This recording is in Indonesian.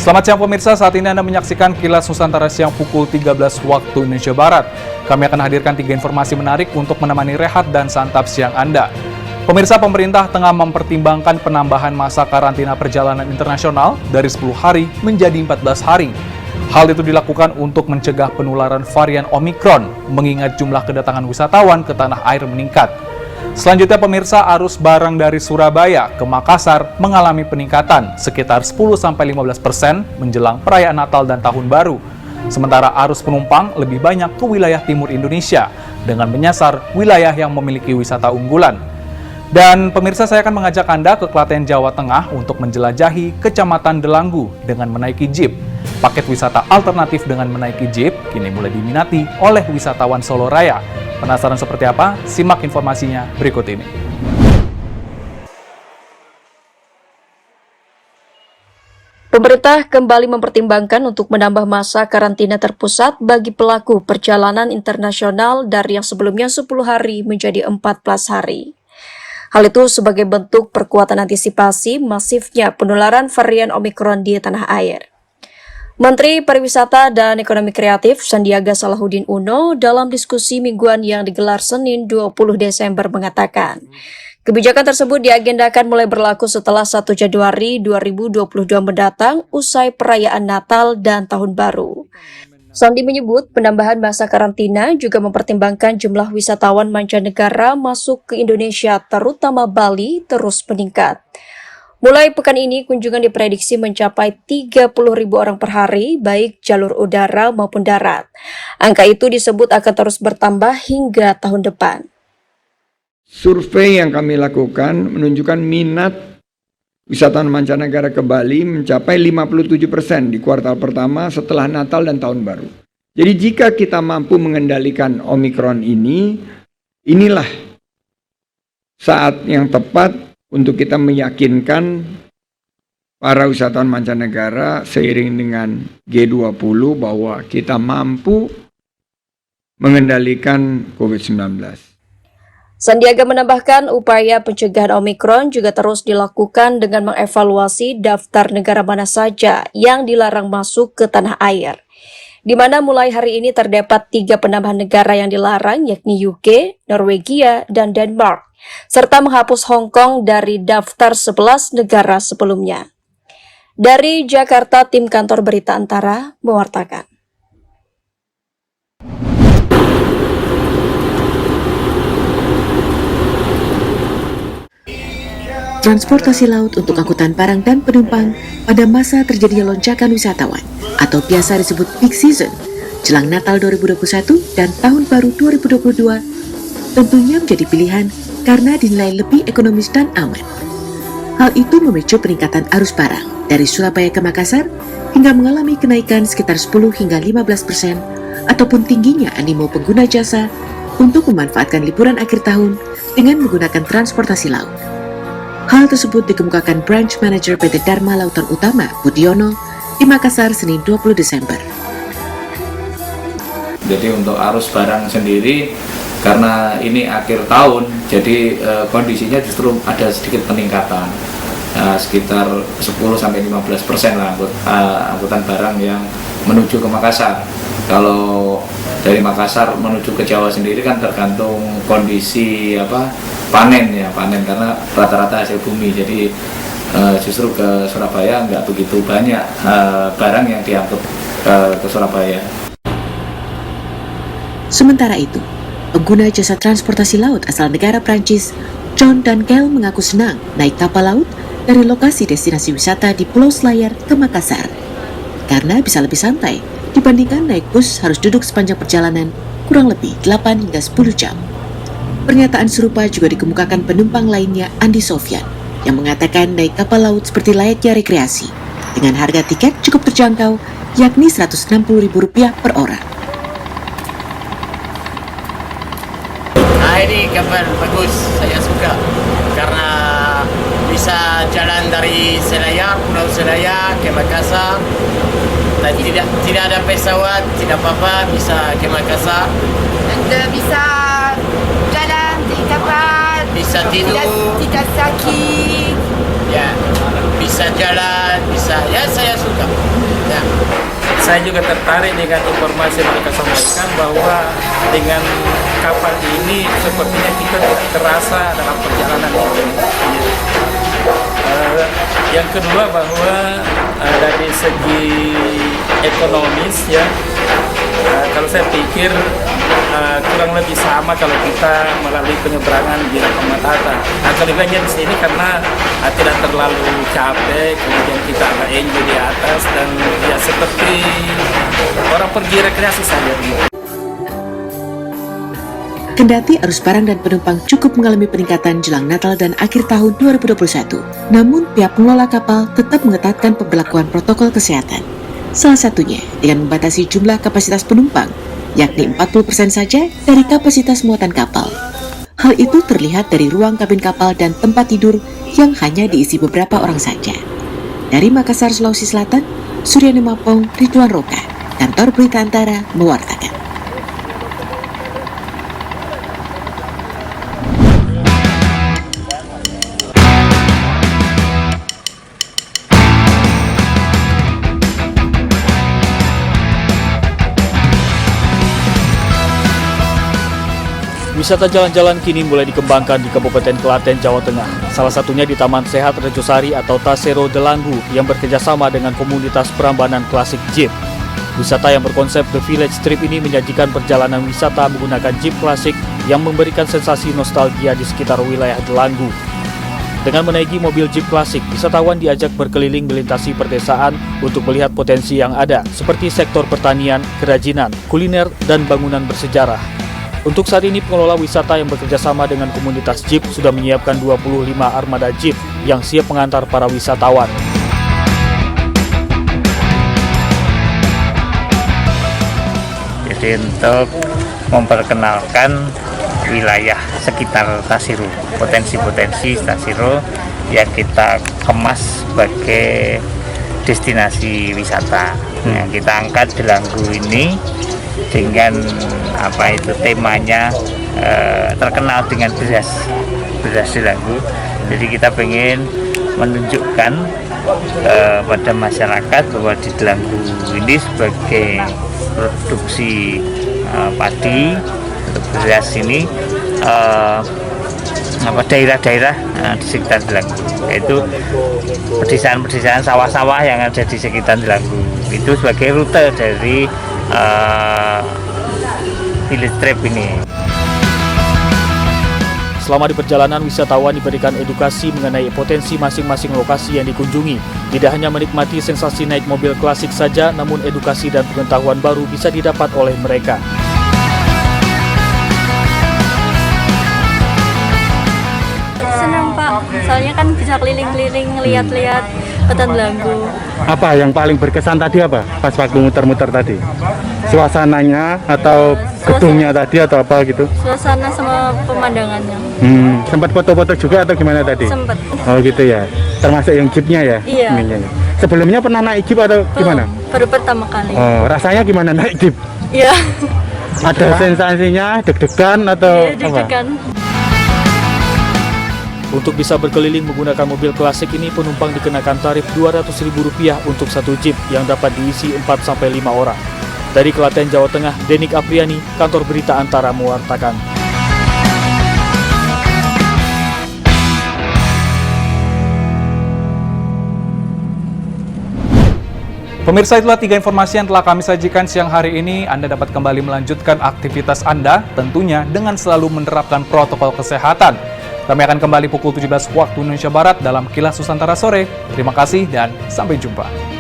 Selamat siang pemirsa, saat ini Anda menyaksikan Kilas Nusantara siang pukul 13 waktu Indonesia Barat. Kami akan hadirkan 3 informasi menarik untuk menemani rehat dan santap siang Anda. Pemirsa, pemerintah tengah mempertimbangkan penambahan masa karantina perjalanan internasional dari 10 hari menjadi 14 hari. Hal itu dilakukan untuk mencegah penularan varian Omikron, mengingat jumlah kedatangan wisatawan ke tanah air meningkat. Selanjutnya pemirsa, arus barang dari Surabaya ke Makassar mengalami peningkatan sekitar 10-15% menjelang perayaan Natal dan Tahun Baru. Sementara arus penumpang lebih banyak ke wilayah timur Indonesia dengan menyasar wilayah yang memiliki wisata unggulan. Dan pemirsa, saya akan mengajak Anda ke Klaten, Jawa Tengah untuk menjelajahi Kecamatan Delanggu dengan menaiki jeep. Paket wisata alternatif dengan menaiki jeep kini mulai diminati oleh wisatawan Solo Raya. Penasaran seperti apa? Simak informasinya berikut ini. Pemerintah kembali mempertimbangkan untuk menambah masa karantina terpusat bagi pelaku perjalanan internasional dari yang sebelumnya 10 hari menjadi 14 hari. Hal itu sebagai bentuk perkuatan antisipasi masifnya penularan varian Omikron di tanah air. Menteri Pariwisata dan Ekonomi Kreatif Sandiaga Salahuddin Uno dalam diskusi mingguan yang digelar Senin 20 Desember mengatakan, kebijakan tersebut diagendakan mulai berlaku setelah 1 Januari 2022 mendatang usai perayaan Natal dan Tahun Baru. Sandi menyebut penambahan masa karantina juga mempertimbangkan jumlah wisatawan mancanegara masuk ke Indonesia terutama Bali terus meningkat. Mulai pekan ini, kunjungan diprediksi mencapai 30.000 orang per hari, baik jalur udara maupun darat. Angka itu disebut akan terus bertambah hingga tahun depan. Survei yang kami lakukan menunjukkan minat wisatawan mancanegara ke Bali mencapai 57% di kuartal pertama setelah Natal dan Tahun Baru. Jadi jika kita mampu mengendalikan Omikron ini, inilah saat yang tepat untuk kita meyakinkan para wisatawan mancanegara seiring dengan G20 bahwa kita mampu mengendalikan COVID-19. Sandiaga menambahkan upaya pencegahan Omikron juga terus dilakukan dengan mengevaluasi daftar negara mana saja yang dilarang masuk ke tanah air, di mana mulai hari ini terdapat 3 penambahan negara yang dilarang, yakni UK, Norwegia, dan Denmark, serta menghapus Hong Kong dari daftar 11 negara sebelumnya. Dari Jakarta, tim kantor Berita Antara mewartakan. Transportasi laut untuk angkutan barang dan penumpang pada masa terjadinya lonjakan wisatawan atau biasa disebut peak season jelang Natal 2021 dan Tahun Baru 2022 tentunya menjadi pilihan karena dinilai lebih ekonomis dan aman. Hal itu memicu peningkatan arus barang dari Surabaya ke Makassar hingga mengalami kenaikan sekitar 10 hingga 15% ataupun tingginya animo pengguna jasa untuk memanfaatkan liburan akhir tahun dengan menggunakan transportasi laut. Hal tersebut dikemukakan Branch Manager PT Dharma Lautan Utama, Budiono, di Makassar, Senin 20 Desember. Jadi untuk arus barang sendiri, karena ini akhir tahun, jadi kondisinya justru ada sedikit peningkatan, sekitar 10-15% lah angkutan barang yang menuju ke Makassar. Kalau dari Makassar menuju ke Jawa sendiri kan tergantung kondisi panen karena rata-rata hasil bumi. Jadi justru ke Surabaya nggak begitu banyak barang yang diangkut ke Surabaya. Sementara itu, pengguna jasa transportasi laut asal negara Prancis, John dan Gail mengaku senang naik kapal laut dari lokasi destinasi wisata di Pulau Selayar ke Makassar, karena bisa lebih santai dibandingkan naik bus harus duduk sepanjang perjalanan kurang lebih 8 hingga 10 jam. Pernyataan serupa juga dikemukakan penumpang lainnya, Andi Sofyan, yang mengatakan naik kapal laut seperti layaknya rekreasi, dengan harga tiket cukup terjangkau, yakni Rp160.000 per orang. Nah, ini kapal bagus, saya suka, karena bisa jalan dari Selayar, Pulau Selayar ke Makassar. Dan tidak ada pesawat, tidak apa-apa, bisa ke Makassar. Bisa jalan di kapal, bisa tidur, tidak sakit. ya, bisa jalan, bisa, ya saya suka. Ya. Saya juga tertarik dengan informasi yang mereka sampaikan bahwa dengan kapal ini sepertinya kita tidak terasa dalam perjalanan itu. Yang kedua bahwa dari segi ekonomis ya, kalau saya pikir kurang lebih sama kalau kita melalui penyeberangan di Rakamataata. Nah, kelebihannya di sini karena tidak terlalu capek, kemudian kita agak enjoy di atas dan ya seperti orang pergi rekreasi saja. Kendati arus barang dan penumpang cukup mengalami peningkatan jelang Natal dan akhir tahun 2021, namun pihak pengelola kapal tetap mengetatkan pemberlakuan protokol kesehatan. Salah satunya dengan membatasi jumlah kapasitas penumpang, yakni 40% saja dari kapasitas muatan kapal. Hal itu terlihat dari ruang kabin kapal dan tempat tidur yang hanya diisi beberapa orang saja. Dari Makassar, Sulawesi Selatan, Suryani Mapong, Ridwan Roka, Kantor Berita Antara mewartakan. Wisata jalan-jalan kini mulai dikembangkan di Kabupaten Klaten, Jawa Tengah. Salah satunya di Taman Sehat Rejosari atau Tasero Delanggu yang bekerjasama dengan komunitas Prambanan Klasik Jeep. Wisata yang berkonsep The Village Trip ini menyajikan perjalanan wisata menggunakan Jeep klasik yang memberikan sensasi nostalgia di sekitar wilayah Delanggu. Dengan menaiki mobil Jeep klasik, wisatawan diajak berkeliling melintasi perdesaan untuk melihat potensi yang ada, seperti sektor pertanian, kerajinan, kuliner, dan bangunan bersejarah. Untuk saat ini, pengelola wisata yang bekerja sama dengan komunitas Jeep sudah menyiapkan 25 armada Jeep yang siap mengantar para wisatawan. Jadi untuk memperkenalkan wilayah sekitar Tasero, potensi-potensi Tasero yang kita kemas sebagai destinasi wisata. Yang kita angkat Delanggu ini dengan temanya terkenal dengan beras Delanggu. Jadi kita pengen menunjukkan pada masyarakat bahwa di Delanggu ini sebagai produksi padi untuk beras ini daerah-daerah di sekitar Delanggu, yaitu pedesaan-pedesaan sawah-sawah yang ada di sekitar Delanggu itu sebagai rute dari village trip ini. Selama di perjalanan, wisatawan diberikan edukasi mengenai potensi masing-masing lokasi yang dikunjungi. Tidak hanya menikmati sensasi naik mobil klasik saja, namun edukasi dan pengetahuan baru bisa didapat oleh mereka. Senang Pak, soalnya kan bisa keliling-keliling, lihat-lihat kota Delanggu. Apa yang paling berkesan tadi apa pas waktu muter-muter tadi? Suasananya atau gedungnya tadi atau apa gitu? Suasana sama pemandangannya. Sempat foto-foto juga atau gimana tadi? Sempat. Oh gitu ya, termasuk yang jeepnya ya? Iya. Sebelumnya pernah naik jeep atau gimana? Baru pertama kali. Oh, rasanya gimana naik jeep? Iya. Ada sensasinya, deg-degan atau Iya, deg-degan. Untuk bisa berkeliling menggunakan mobil klasik ini, penumpang dikenakan tarif Rp200.000 untuk satu jeep yang dapat diisi 4-5 orang. Dari Klaten, Jawa Tengah, Denik Apriani, Kantor Berita Antara mewartakan. Pemirsa, itulah 3 informasi yang telah kami sajikan siang hari ini. Anda dapat kembali melanjutkan aktivitas Anda, tentunya dengan selalu menerapkan protokol kesehatan. Kami akan kembali pukul 17 waktu Indonesia Barat dalam Kilas Nusantara Sore. Terima kasih dan sampai jumpa.